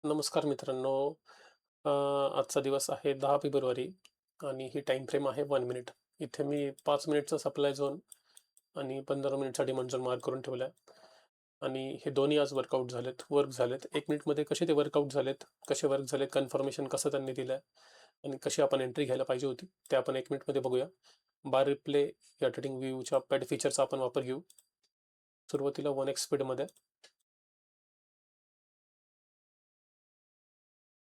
नमस्कार मित्रांनो. आजचा दिवस आहे 10 फेब्रुवारी आणि ही टाईम फ्रेम आहे 1 मिनिट. इथे मी 5 मिनिटचा सप्लाय झोन आणि 15 मिनिटचा डिमांड झोन मार्क करून ठेवला आहे. आणि हे दोन्ही आज वर्क झालेत. 1 मिनिटमध्ये कसे ते वर्कआउट झालेत, कसे वर्क झालेत, कन्फर्मेशन कसं त्यांनी दिलं आहे आणि कशी आपण एंट्री घ्यायला पाहिजे होती, ते आपण 1 मिनिटमध्ये बघूया. बार रिप्ले या ट्रेडिंग व्ह्यूच्या पॅड फीचरचा आपण वापर घेऊ. सुरुवातीला 1x स्पीडमध्ये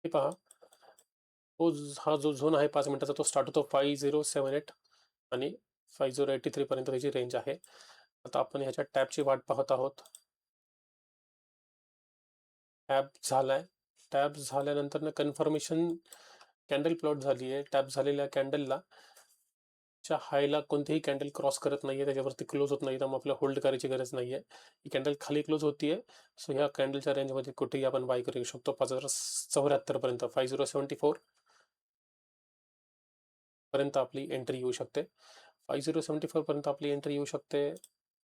हे पहा. हा जो झोन आहे 5 मिनिटाचा तो स्टार्ट होतो 5078 आणि 5083 पर्यंत त्याची रेंज आहे. आता आपण ह्याच्या टॅपची वाट पाहत आहोत. टॅप झालाय. टॅप झाल्यानंतर कन्फर्मेशन कॅन्डल प्लॉट झाली आहे. टॅप झालेल्या कॅन्डलला च्या हायला कोणतीही कॅन्डल क्रॉस करत नाहीये, त्याच्यावरती क्लोज होत नाही, त्यामुळे आपल्याला होल्ड करायची गरज नाहीये. ही कॅन्डल खाली क्लोज होतीये. सो ह्या कॅन्डलच्या रेंजमध्ये कुठेही आपण बाय करू शकतो 5074 पर्यंत. 5074 पर्यंत आपली एंट्री येऊ शकते. 5074 पर्यंत आपली एंट्री येऊ शकते.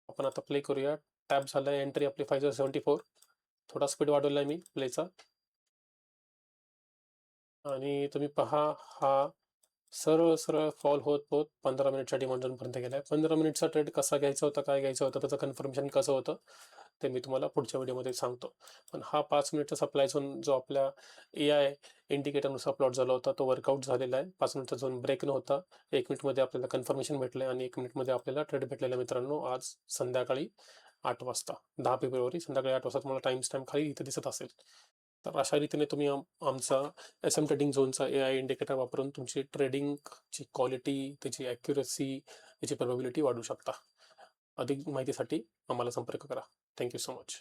आपण आता प्ले करूया. टॅप झालाय, एंट्री आपली 5074. थोडा स्पीड वाढवलाय मी प्लेचा आणि तुम्ही पहा, हा सरळ सरळ फॉल होत होत 15 मिनिटच्या डिमांड झोनपर्यंत गेलाय. 15 मिनिटचा ट्रेड कसा घ्यायचा होता, काय घ्यायचं होतं, त्याचं कन्फर्मेशन कसं होतं ते मी तुम्हाला पुढच्या व्हिडिओमध्ये सांगतो. पण हा 5 मिनिटचा सप्लाय झोन जो आपल्या AI इंडिकेटरनुसार प्लॉट झाला होता तो वर्कआउट झालेला आहे. 5 मिनिटचा झोन ब्रेक नव्हता. 1 मिनिटमध्ये आपल्याला कन्फर्मेशन भेटलंय आणि 1 मिनिटमध्ये आपल्याला ट्रेड भेटलेला मित्रांनो आज संध्याकाळी 8 वाजता. 10 फेब्रुवारी संध्याकाळी 8 वाजता तुम्हाला टाइम स्टॅम्प खाली इथे दिसत असेल. तर अशा रीतीने तुम्ही आमचा SM ट्रेडिंग झोनचा AI इंडिकेटर वापरून तुमची ट्रेडिंगची क्वालिटी, त्याची ॲक्युरसी, त्याची प्रोबॅबिलिटी वाढवू शकता. अधिक माहितीसाठी आम्हाला संपर्क करा. Thank you so much.